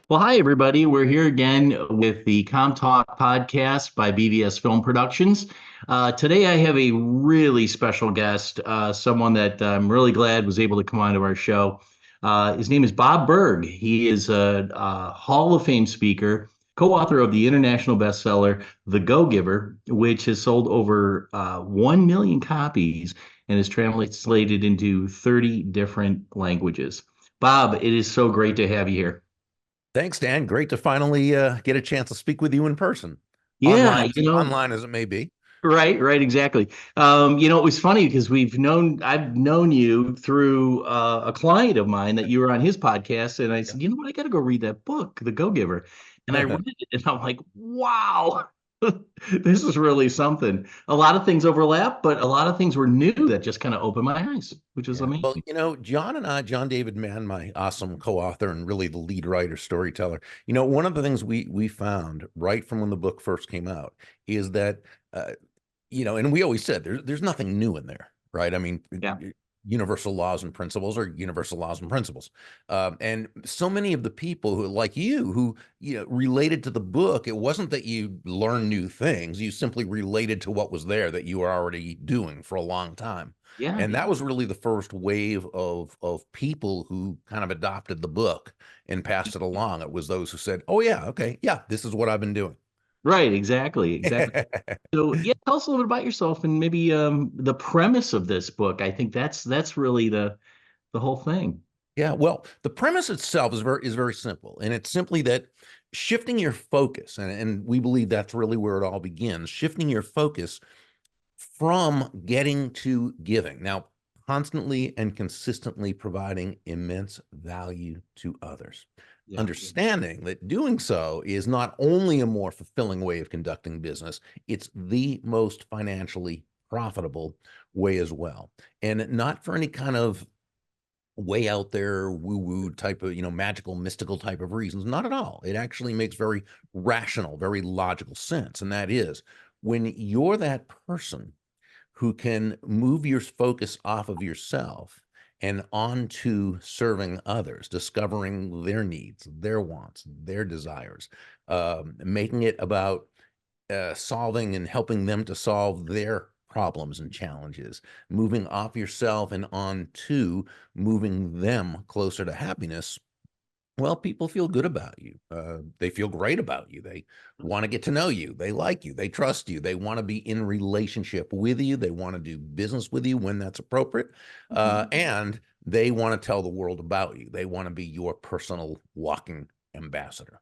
Well, hi, everybody. We're here again with the CommTALK podcast by BVS Film Productions. Today, I have a really special guest, someone that I'm really glad was able to come onto our show. His name is Bob Burg. He is a Hall of Fame speaker, co-author of the international bestseller, The Go-Giver, which has sold over 1 million copies and is translated into 30 different languages. Bob, it is so great to have you here. Thanks, Dan. Great to finally get a chance to speak with you in person. Yeah, Online as it may be. right, exactly. It was funny because I've known you through a client of mine that you were on his podcast, and I said, you know what, I got to go read that book, The Go-Giver, and I read it, and I'm like, wow, this is really something. A lot of things overlap, but a lot of things were new that just kind of opened my eyes, which is Yeah. Well, amazing. John and I, John David Mann, my awesome co-author and really the lead writer, storyteller, one of the things we found right from when the book first came out is that and we always said there's nothing new in there, right? I mean, Yeah. universal laws and principles are universal laws and principles. And so many of the people who, like you, who related to the book, it wasn't that you learned new things; you simply related to what was there that you were already doing for a long time. Yeah, And that was really the first wave of people who kind of adopted the book and passed it along. It was those who said, "Oh yeah, okay, yeah, this is what I've been doing." right, exactly. So yeah, tell us a little bit about yourself and maybe the premise of this book. I think that's really the whole thing. Yeah, well, the premise itself is very simple, and it's simply that shifting your focus, and we believe that's really where it all begins, shifting your focus from getting to giving. Now, constantly and consistently providing immense value to others. Yeah. Understanding that doing so is not only a more fulfilling way of conducting business, it's the most financially profitable way as well. And not for any kind of way out there woo-woo type of magical mystical type of reasons, not at all. It actually makes very rational, very logical sense, and that is when you're that person who can move your focus off of yourself and onto serving others, discovering their needs, their wants, their desires, making it about solving and helping them to solve their problems and challenges, moving off yourself and on to moving them closer to happiness. Well, people feel good about you. They feel great about you. They want to get to know you. They like you. They trust you. They want to be in relationship with you. They want to do business with you when that's appropriate. And they want to tell the world about you. They want to be your personal walking ambassador.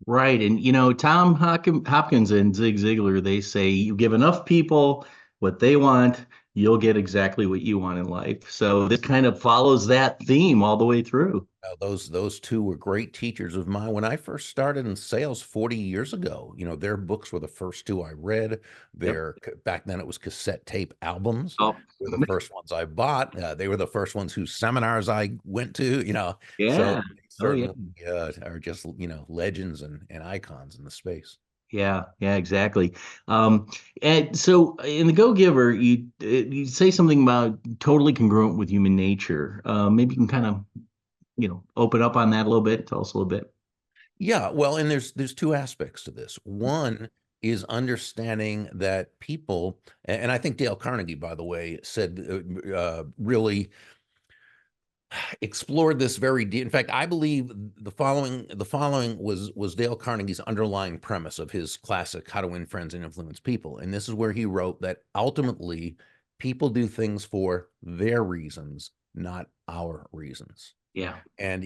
Right. And Hopkins and Zig Ziglar, they say you give enough people what they want, you'll get exactly what you want in life. So this kind of follows that theme all the way through. Those two were great teachers of mine. When I first started in sales 40 years ago, their books were the first two I read. Yep. Back then it was cassette tape albums Oh, were the first ones I bought. They were the first ones whose seminars I went to. So yeah. they Oh, yeah. certainly are just legends and icons in the space. Yeah, exactly. Um, and so in the Go Giver, you say something about totally congruent with human nature. Maybe you can kind of, open up on that a little bit. Tell us a little bit. Yeah, well, and there's two aspects to this. One is understanding that people, and I think Dale Carnegie, by the way, said really explored this very deep. In fact, I believe the following was Dale Carnegie's underlying premise of his classic How to Win Friends and Influence People. And this is where he wrote that ultimately people do things for their reasons, not our reasons. Yeah. And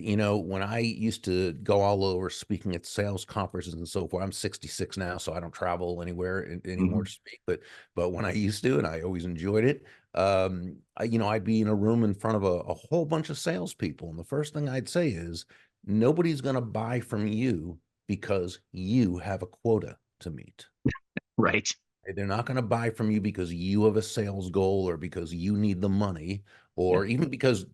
when I used to go all over speaking at sales conferences and so forth, I'm 66 now, so I don't travel anywhere anymore Mhm. to speak. But when I used to, and I always enjoyed it, I'd be in a room in front of a whole bunch of salespeople, and the first thing I'd say is, nobody's going to buy from you because you have a quota to meet. Right. They're not going to buy from you because you have a sales goal or because you need the money Yeah. or even because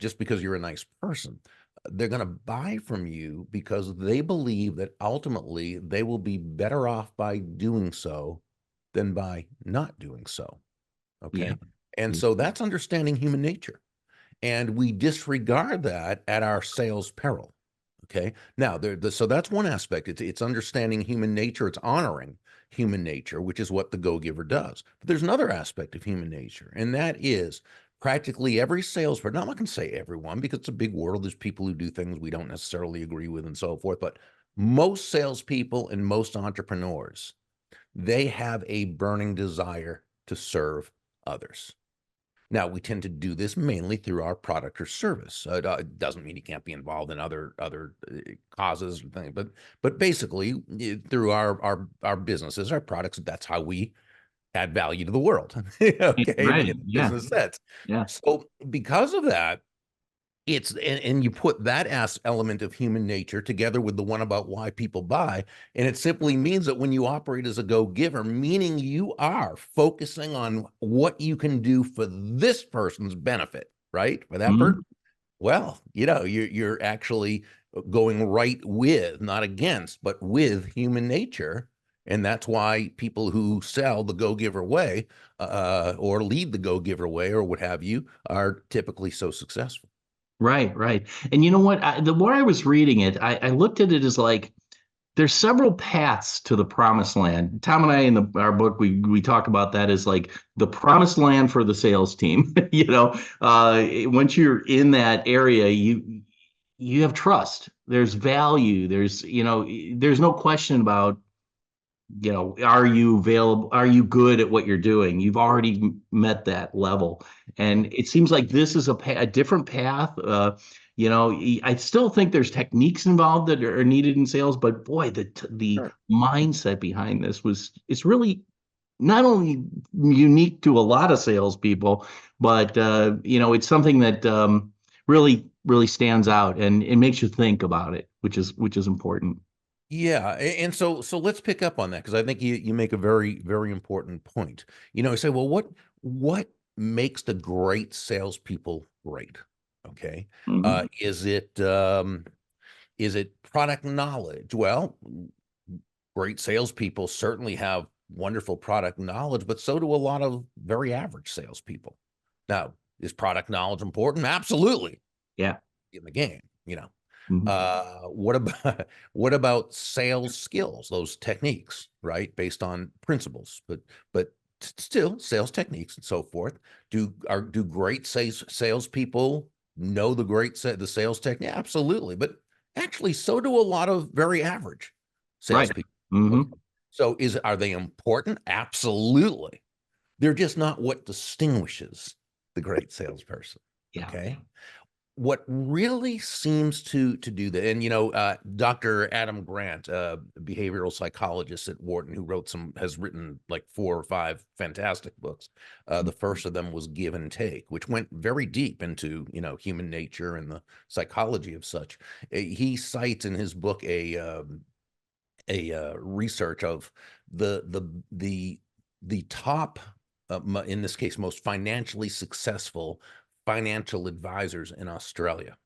you're a nice person. They're going to buy from you because they believe that ultimately they will be better off by doing so than by not doing so. Yeah. Okay. And so that's understanding human nature. And we disregard that at our sales peril. Okay. Now, so that's one aspect. It's understanding human nature. It's honoring human nature, which is what the go-giver does. But there's another aspect of human nature, and that is practically every salesperson. Now, I'm not going to say everyone because it's a big world. There's people who do things we don't necessarily agree with and so forth. But most salespeople and most entrepreneurs, they have a burning desire to serve others. Now, we tend to do this mainly through our product or service. It doesn't mean you can't be involved in other causes or things, but basically through our businesses, our products. That's how we add value to the world. Okay, in Right. the Yeah. business sense. Yeah. So because of that, and you put that element of human nature together with the one about why people buy, and it simply means that when you operate as a go-giver, meaning you are focusing on what you can do for this person's benefit, right? For that person, Mhm. well, you're actually going right with, not against, but with human nature. And that's why people who sell the go-giver way, or lead the go-giver way, or what have you, are typically so successful. Right, right. And you know what? The more I was reading it, I looked at it as like there's several paths to the promised land. Tom and I in our book we talk about that as like the promised land for the sales team. Once you're in that area, you have trust. There's value. There's no question about are you available? Are you good at what you're doing? You've already met that level. And it seems like this is a different path. I still think there's techniques involved that are needed in sales, but boy, the Sure. mindset behind this it's really not only unique to a lot of salespeople, but it's something that really, really stands out and it makes you think about it, which is important. Yeah, and so let's pick up on that because I think you make a very very important point. You say, well, what makes the great salespeople great? Okay, Mhm. is it product knowledge? Well, great salespeople certainly have wonderful product knowledge, but so do a lot of very average salespeople. Now, is product knowledge important? Absolutely, Yeah. in the game. Mhm. What about what about sales skills, those techniques, right? Based on principles, but still sales techniques and so forth. Do great salespeople know the sales technique? Absolutely, but actually, so do a lot of very average Right. salespeople. Okay, Hmm. so are they important? Absolutely. They're just not what distinguishes the great salesperson. Yeah. Okay, what really seems to do that, and Dr. Adam Grant, behavioral psychologist at Wharton, who has written like 4 or 5 fantastic books. The first of them was Give and Take, which went very deep into human nature and the psychology of such. He cites in his book a research of the top, in this case, most financially successful financial advisors in Australia.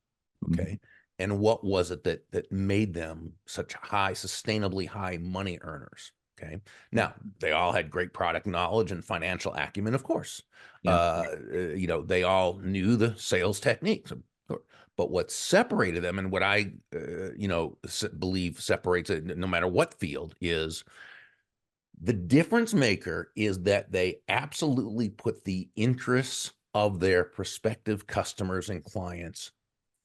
Mhm. Okay. And what was it that made them such high, sustainably high money earners? Okay. Now, they all had great product knowledge and financial acumen, of course. Yeah. They all knew the sales techniques. But what separated them, and what I, believe separates it, no matter what field, is the difference maker is that they absolutely put the interests of their prospective customers and clients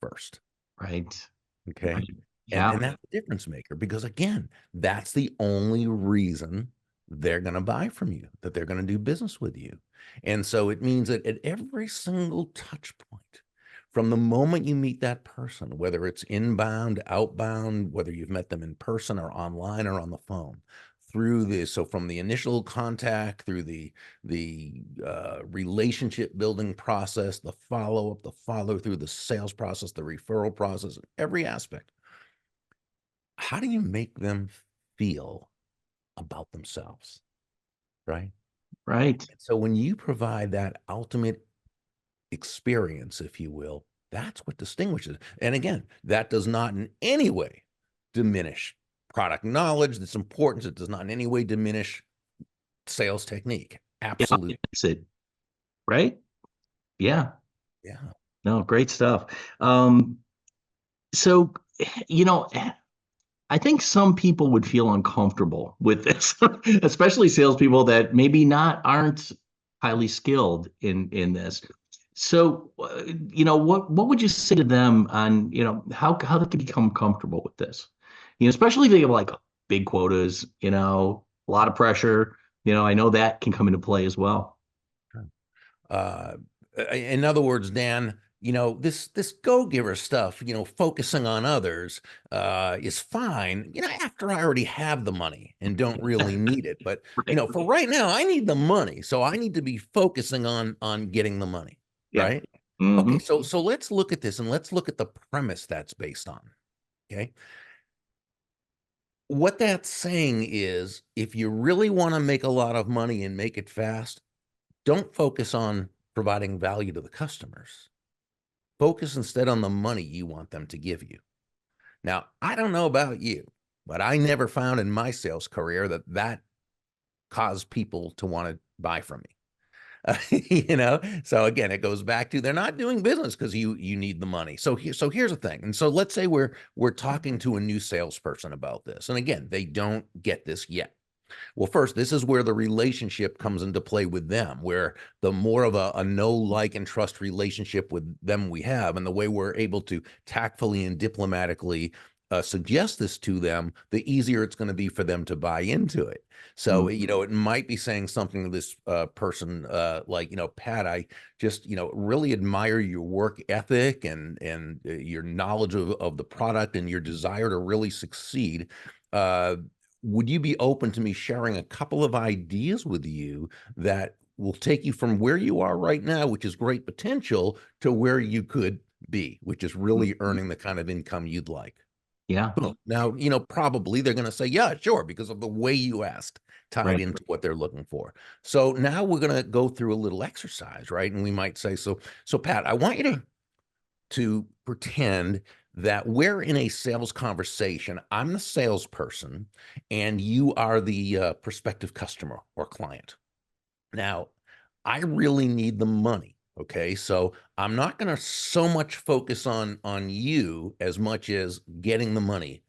first. Right. Okay. Right. And Yeah. that's the difference maker because again, that's the only reason they're going to buy from you, that they're going to do business with you. And so it means that at every single touch point, from the moment you meet that person, whether it's inbound, outbound, whether you've met them in person or online or on the phone, so from the initial contact through the relationship building process, the follow up, the follow through, the sales process, the referral process, every aspect, how do you make them feel about themselves, right? Right. And so when you provide that ultimate experience, if you will, that's what distinguishes. And again, that does not in any way diminish product knowledge. That's important. It does not in any way diminish sales technique. Yeah. Absolutely. That's it. Right. Yeah. Yeah. No, great stuff. So you know, I think some people would feel uncomfortable with this, especially salespeople that maybe not aren't highly skilled in this. So, what would you say to them on, how they can become comfortable with this? Especially if they have like big quotas, a lot of pressure. I know that can come into play as well. Uh, in other words, Dan, this go-giver stuff, focusing on others, is fine, after I already have the money and don't really need it. But, Right. for right now, I need the money. So I need to be focusing on getting the money, Yeah. right? Okay, Hmm. so let's look at this and let's look at the premise that's based on. Okay. What that's saying is if you really want to make a lot of money and make it fast, don't focus on providing value to the customers. Focus instead on the money you want them to give you. Now, I don't know about you, but I never found in my sales career that caused people to want to buy from me. So again, it goes back to they're not doing business because you need the money. So here's the thing. And so let's say we're talking to a new salesperson about this. And again, they don't get this yet. Well, first, this is where the relationship comes into play with them, where the more of a know, like, and trust relationship with them we have, and the way we're able to tactfully and diplomatically suggest this to them, the easier it's going to be for them to buy into it. So, it might be saying something to this person like, Pat, I just, really admire your work ethic and your knowledge of the product and your desire to really succeed. Would you be open to me sharing a couple of ideas with you that will take you from where you are right now, which is great potential, to where you could be, which is really earning the kind of income you'd like? Yeah. Boom. Now, probably they're going to say, yeah, sure, because of the way you asked, tied Right. into what they're looking for. So now we're going to go through a little exercise, right? And we might say, so Pat, I want you to pretend that we're in a sales conversation. I'm the salesperson, and you are the prospective customer or client. Now, I really need the money. Okay, so I'm not going to so much focus on you as much as getting the money,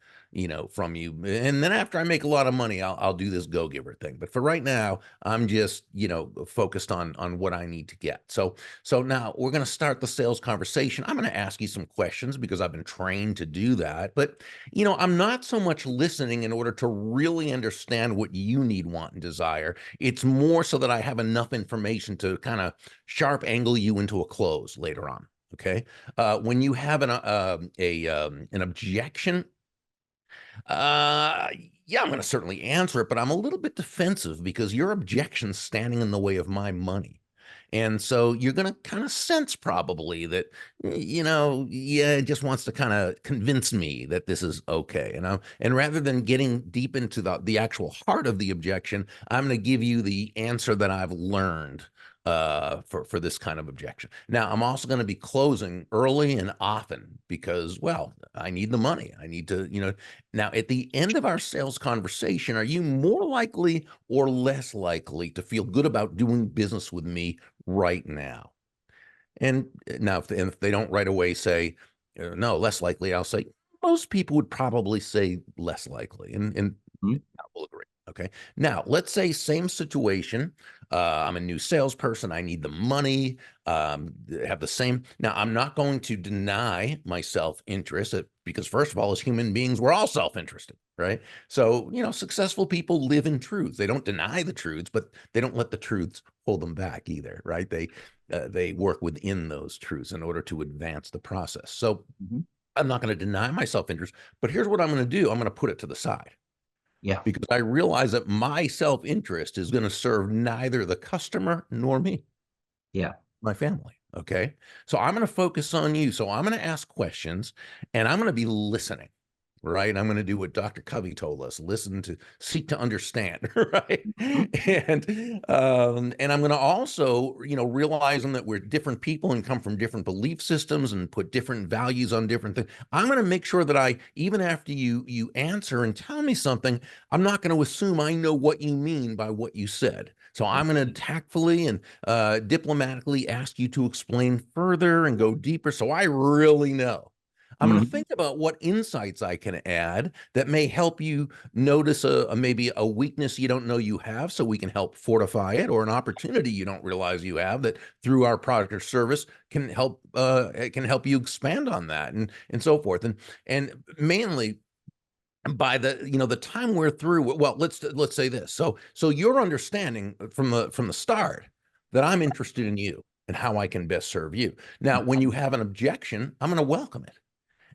from you. And then after I make a lot of money, I'll do this go giver thing. But for right now, I'm just focused on what I need to get. So now we're going to start the sales conversation. I'm going to ask you some questions because I've been trained to do that. But I'm not so much listening in order to really understand what you need, want, and desire. It's more so that I have enough information to kind of sharp angle you into a close later on. Okay. When you have an objection, uh, yeah, I'm going to certainly answer it, but I'm a little bit defensive because your objection's standing in the way of my money. And so you're going to kind of sense probably that, yeah, it just wants to kind of convince me that this is okay. And rather than getting deep into the actual heart of the objection, I'm going to give you the answer that I've learned for this kind of objection. Now, I'm also going to be closing early and often because, well, I need the money. I need to, now at the end of our sales conversation, are you more likely or less likely to feel good about doing business with me right now? And now, if they don't right away say, no, less likely, I'll say, most people would probably say less likely. And Mhm. I will agree. Okay. Now, let's say same situation. I'm a new salesperson. I need the money. Have the same. Now, I'm not going to deny my self-interest because, first of all, as human beings, we're all self-interested, right? So, successful people live in truths. They don't deny the truths, but they don't let the truths hold them back either, right? They work within those truths in order to advance the process. So, Mhm. I'm not going to deny my self-interest, but here's what I'm going to do. I'm going to put it to the side Yeah. because I realize that my self-interest is going to serve neither the customer nor me, Yeah. my family. Okay. So I'm going to focus on you. So I'm going to ask questions and I'm going to be listening. Right. I'm going to do what Dr. Covey told us, listen to seek to understand. Right. Mhm. And I'm going to also, realizing that we're different people and come from different belief systems and put different values on different things. I'm going to make sure that even after you answer and tell me something, I'm not going to assume I know what you mean by what you said. So I'm going to tactfully and diplomatically ask you to explain further and go deeper. So I really know. I'm going to think about what insights I can add that may help you notice maybe a weakness you don't know you have, so we can help fortify it, or an opportunity you don't realize you have that through our product or service can help you expand on that, and so forth. And mainly by the time we're through, well, let's say this. So you're understanding from the start that I'm interested in you and how I can best serve you. Now, when you have an objection, I'm going to welcome it.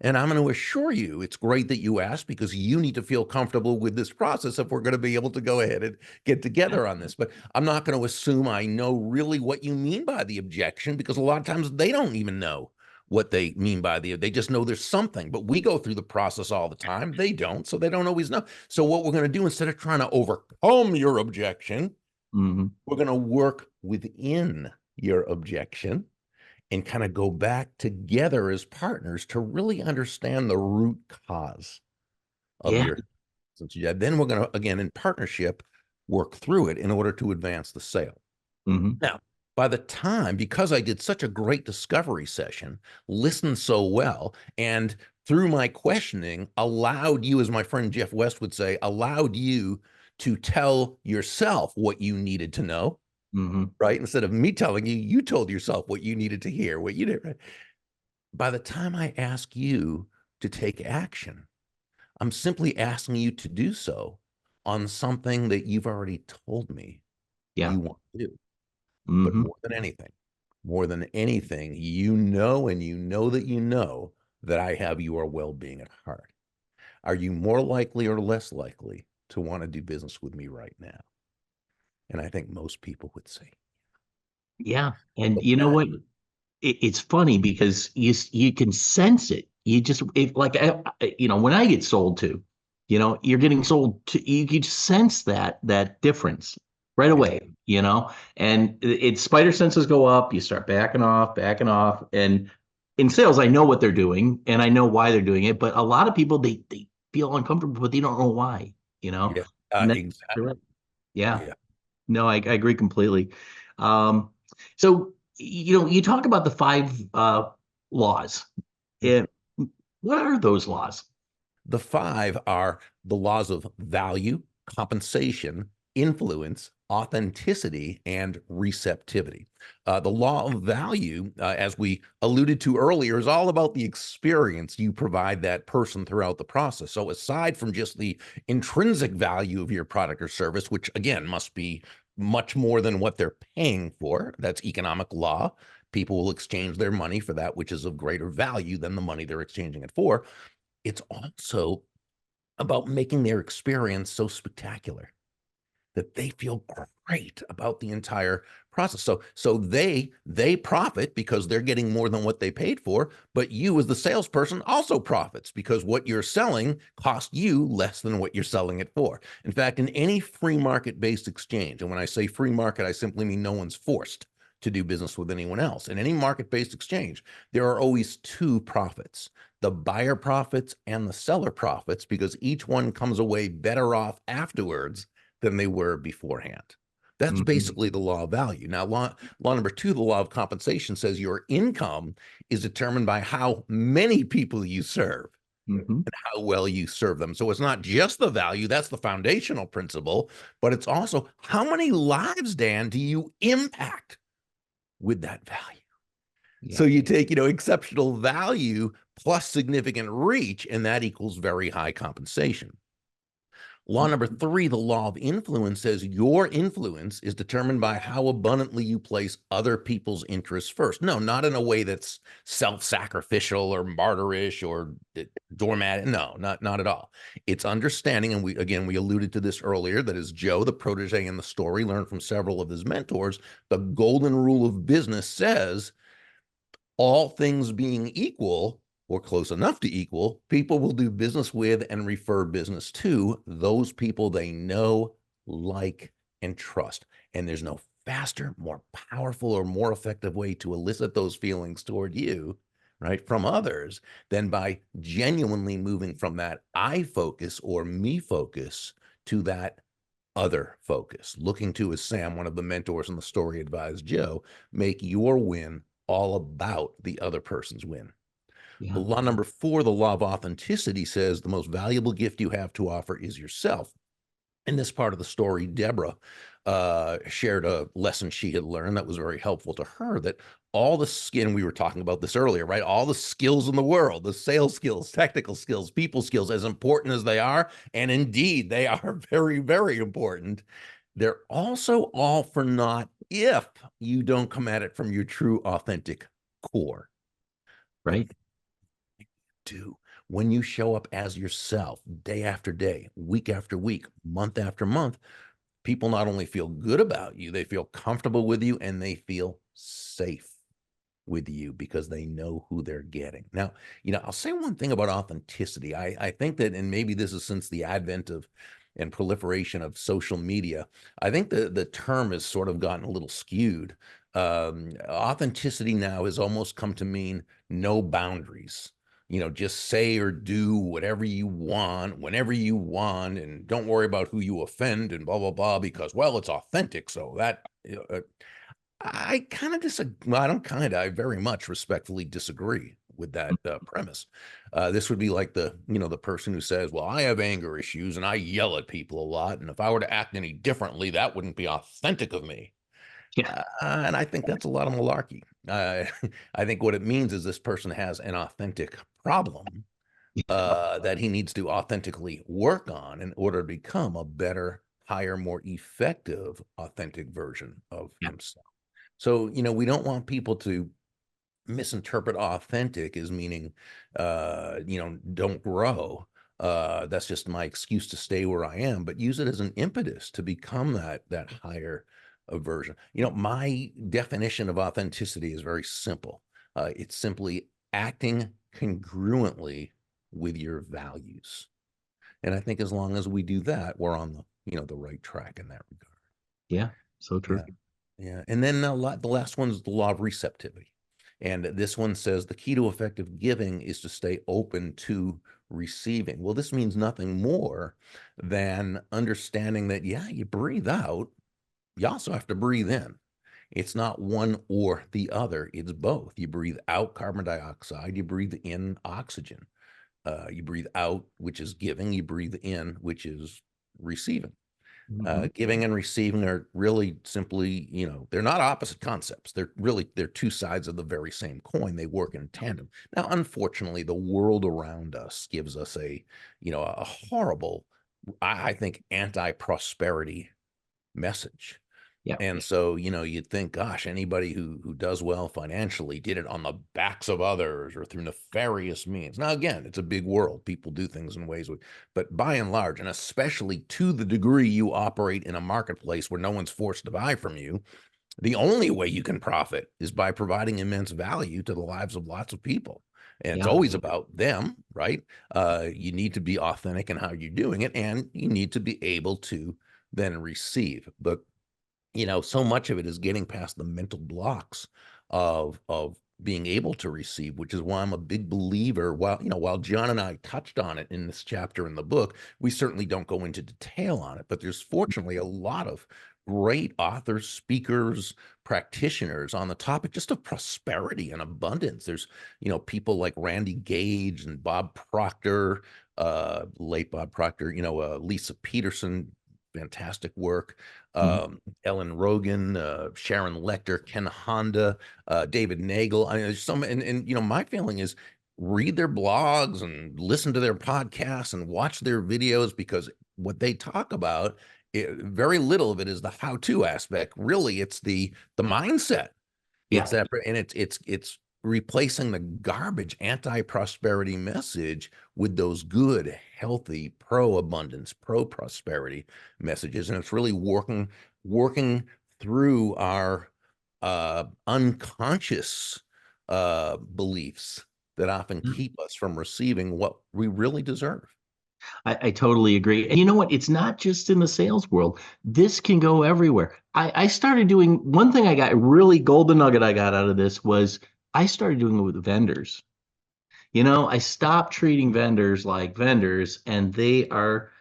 And I'm going to assure you it's great that you asked, because you need to feel comfortable with this process if we're going to be able to go ahead and get together on this. But I'm not going to assume I know really what you mean by the objection, because a lot of times they don't even know what they mean by they just know there's something. But we go through the process all the time. They don't, so they don't always know. So what we're going to do, instead of trying to overcome your objection, we're going to work within your objection and kind of go back together as partners to really understand the root cause of Yeah. your then we're going to, again, in partnership, work through it in order to advance the sale. Now, by the time, because I did such a great discovery session, listened so well, and through my questioning allowed you, as my friend Jeff West would say, allowed you to tell yourself what you needed to know, right? Instead of me telling you, you told yourself what you needed to hear, what you did, right? By the time I ask you to take action, I'm simply asking you to do so on something that you've already told me Yeah. you want to do. But more than anything, you know, and you know that I have your well-being at heart. Are you more likely or less likely to want to do business with me right now? And I think most people would say, Yeah. And but you know that, what? It's funny because you can sense it. You just like when I get sold to, you're getting sold to. You can just sense that difference right yeah, away. And it's spider senses go up. You start backing off. And in sales, I know what they're doing and I know why they're doing it. But a lot of people they feel uncomfortable, but they don't know why. You know, yeah, and that's exactly. correct. Yeah. Yeah. No, I agree completely. Um, so, you talk about the five laws. And what are those laws? The five are the laws of value, compensation, influence, authenticity, and receptivity. The law of value, as we alluded to earlier, is all about the experience you provide that person throughout the process. So aside from just the intrinsic value of your product or service, which again must be much more than what they're paying for, that's economic law. People will exchange their money for that which is of greater value than the money they're exchanging it for. It's also about making their experience so spectacular that they feel great about the entire process. So they profit because they're getting more than what they paid for, but you as the salesperson also profits because what you're selling cost you less than what you're selling it for. In fact, in any free market-based exchange, and when I say free market, I simply mean no one's forced to do business with anyone else. In any market-based exchange, there are always two profits: the buyer profits and the seller profits, because each one comes away better off afterwards than they were beforehand. That's Mhm. basically the law of value. Now, law number two, the law of compensation, says your income is determined by how many people you serve Mhm. and how well you serve them. So it's not just the value, that's the foundational principle, but it's also how many lives, Dan, do you impact with that value? Yeah. So you take, exceptional value plus significant reach, and that equals very high compensation. Law number three, the law of influence, says your influence is determined by how abundantly you place other people's interests first. No, not in a way that's self-sacrificial or martyrish or doormat. No, not at all. It's understanding, and we alluded to this earlier, that as Joe, the protege in the story, learned from several of his mentors, the golden rule of business says, all things being equal, or close enough to equal, people will do business with and refer business to those people they know, like, and trust. And there's no faster, more powerful, or more effective way to elicit those feelings toward you, right, from others, than by genuinely moving from that I focus or me focus to that other focus, looking to, as Sam, one of the mentors in the story, advised Joe, make your win all about the other person's win. Yeah. Law number 4, the law of authenticity, says the most valuable gift you have to offer is yourself. In this part of the story, Deborah shared a lesson she had learned that was very helpful to her, that all the skin, we were talking about this earlier, right? All the skills in the world, the sales skills, technical skills, people skills, as important as they are, and indeed they are very, very important, they're also all for naught if you don't come at it from your true, authentic core. But Right. do when you show up as yourself day after day, week after week, month after month, people not only feel good about you, they feel comfortable with you, and they feel safe with you because they know who they're getting. Now, I'll say one thing about authenticity. I think that, and maybe this is since the advent of and proliferation of social media, I think the term has sort of gotten a little skewed. Authenticity now has almost come to mean no boundaries. Just say or do whatever you want, whenever you want, and don't worry about who you offend and blah, blah, blah, because, well, it's authentic. So that, I kind of disagree. Well, I don't kind of, I very much respectfully disagree with that premise. This would be like the person who says, well, I have anger issues and I yell at people a lot. And if I were to act any differently, that wouldn't be authentic of me. Yeah. And I think that's a lot of malarkey. I think what it means is this person has an authentic problem that he needs to authentically work on in order to become a better, higher, more effective, authentic version of Yeah. himself. So, we don't want people to misinterpret authentic as meaning, don't grow. That's just my excuse to stay where I am, but use it as an impetus to become that higher version. My definition of authenticity is very simple. It's simply acting congruently with your values. And I think as long as we do that, we're on the right track in that regard. Yeah. So true. Yeah. Yeah. And then the last one's the law of receptivity. And this one says the key to effective giving is to stay open to receiving. Well, this means nothing more than understanding that, yeah, you breathe out, you also have to breathe in. It's not one or the other, it's both. You breathe out carbon dioxide, you breathe in oxygen. You breathe out, which is giving, you breathe in, which is receiving. Mhm. Giving and receiving are really simply, they're not opposite concepts. They're two sides of the very same coin. They work in tandem. Now, unfortunately, the world around us gives us a horrible, I think, anti-prosperity message. Yeah. And so, you'd think, gosh, anybody who does well financially did it on the backs of others or through nefarious means. Now, again, it's a big world. People do things in ways, but by and large, and especially to the degree you operate in a marketplace where no one's forced to buy from you, the only way you can profit is by providing immense value to the lives of lots of people. And it's Yeah. always about them, right? You need to be authentic in how you're doing it, and you need to be able to then receive. But so much of it is getting past the mental blocks of being able to receive, which is why I'm a big believer. While John and I touched on it in this chapter in the book, we certainly don't go into detail on it, but there's fortunately a lot of great authors, speakers, practitioners on the topic just of prosperity and abundance. There's, people like Randy Gage and Bob Proctor, late Bob Proctor, Lisa Peterson, fantastic work. Mhm. Ellen Rogan, Sharon Lecter, Ken Honda, David Nagel. I mean, there's some, and my feeling is read their blogs and listen to their podcasts and watch their videos, because what they talk about, very little of it is the how-to aspect. Really, it's the mindset. Yeah. It's that, and it's replacing the garbage anti-prosperity message with those good, healthy, pro-abundance, pro-prosperity messages, and it's really working through our unconscious beliefs that often keep us from receiving what we really deserve. I totally agree. And you know what? It's not just in the sales world. This can go everywhere. I started doing one thing I got really golden nugget I got out of this was I started doing it with vendors. I stopped treating vendors like vendors, and they are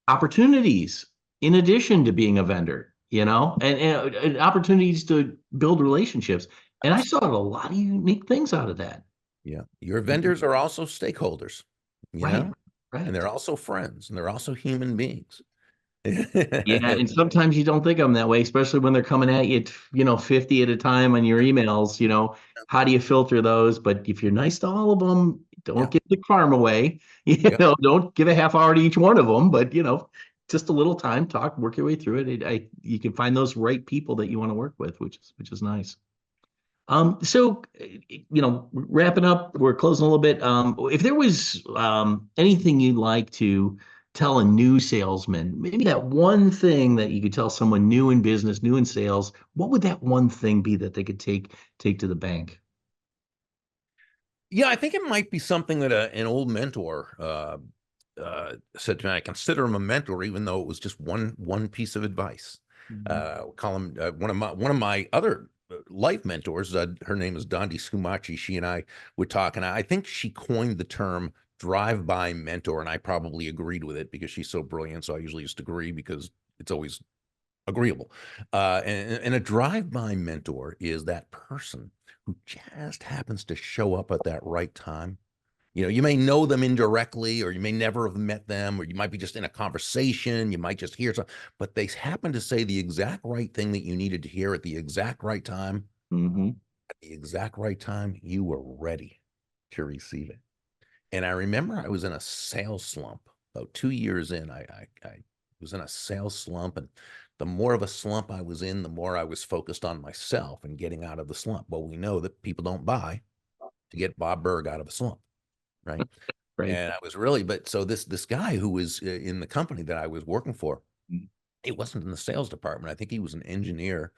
opportunities in addition to being a vendor, and opportunities to build relationships. And I saw a lot of unique things out of that. Yeah. Your vendors are also stakeholders, Right, and right. they're also friends, and they're also human beings. Yeah, and sometimes you don't think of them that way, especially when they're coming at you, 50 at a time on your emails, how do you filter those? But if you're nice to all of them, Yeah. don't give the farm away. Yeah. Don't give a half hour to each one of them, but just a little time, talk, work your way through it. You can find those right people that you want to work with, which is nice. So, wrapping up, we're closing a little bit. If there was anything you'd like to tell a new salesman, maybe that one thing that you could tell someone new in business, new in sales, what would that one thing be that they could take to the bank? Yeah, I think it might be something that an old mentor said to me. I consider him a mentor, even though it was just one piece of advice. Mhm. We call him one of my other life mentors. Her name is Dondi Sumachi. She and I would talk, and I think she coined the term drive-by mentor, and I probably agreed with it because she's so brilliant. So I usually just agree because it's always agreeable. And a drive-by mentor is that person who just happens to show up at that right time. You may know them indirectly, or you may never have met them, or you might be just in a conversation. You might just hear something, but they happen to say the exact right thing that you needed to hear at the exact right time. Mhm. At the exact right time, you were ready to receive it. And I remember I was in a sales slump about 2 years in. I was in a sales slump, and the more of a slump I was in, the more I was focused on myself and getting out of the slump. Well, we know that people don't buy to get Bob Burg out of a slump, right? Right. And I was really, but so this guy who was in the company that I was working for, he wasn't in the sales department. I think he was an engineer.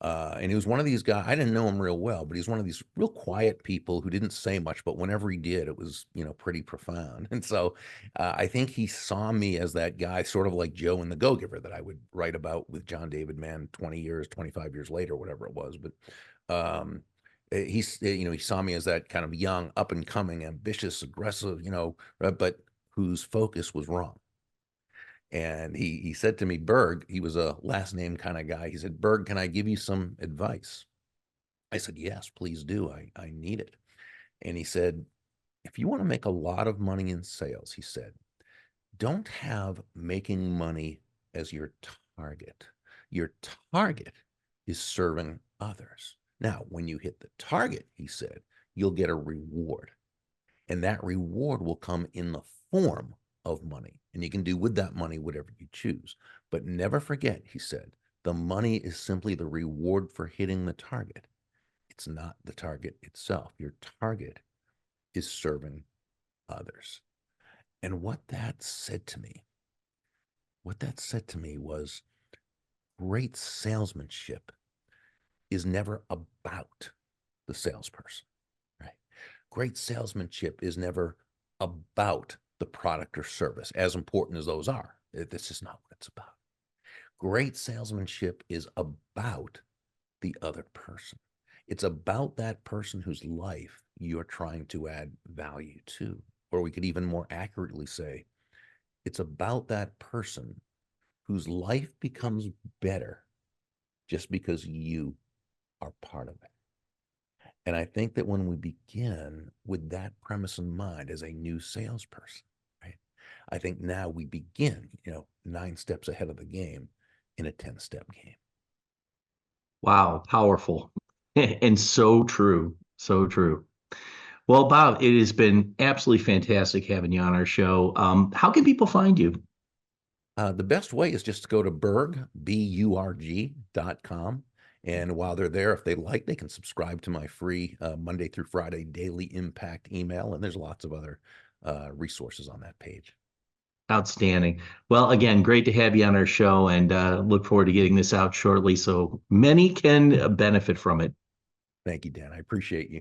And he was one of these guys. I didn't know him real well, but he's one of these real quiet people who didn't say much, but whenever he did, it was, pretty profound. And so I think he saw me as that guy, sort of like Joe and the Go-Giver that I would write about with John David Mann 20 years, 25 years later, whatever it was. But he saw me as that kind of young, up and coming, ambitious, aggressive, but whose focus was wrong. And he said to me, Berg, he was a last name kind of guy. He said, Berg, can I give you some advice? I said, yes, please do. I need it. And he said, if you want to make a lot of money in sales, he said, don't have making money as your target. Your target is serving others. Now, when you hit the target, he said, you'll get a reward. And that reward will come in the form of money. And you can do with that money whatever you choose. But never forget, he said, the money is simply the reward for hitting the target. It's not the target itself. Your target is serving others. And what that said to me was great salesmanship is never about the salesperson, right? Great salesmanship is never about the product or service, as important as those are. This is not what it's about. Great salesmanship is about the other person. It's about that person whose life you're trying to add value to. Or we could even more accurately say, it's about that person whose life becomes better just because you are part of it. And I think that when we begin with that premise in mind as a new salesperson, right? I think now we begin, 9 steps ahead of the game in a 10-step game. Wow, powerful. And so true. So true. Well, Bob, it has been absolutely fantastic having you on our show. How can people find you? The best way is just to go to burg.com. And while they're there, if they like, they can subscribe to my free Monday through Friday daily impact email. And there's lots of other resources on that page. Outstanding. Well, again, great to have you on our show and look forward to getting this out shortly so many can benefit from it. Thank you, Dan. I appreciate you.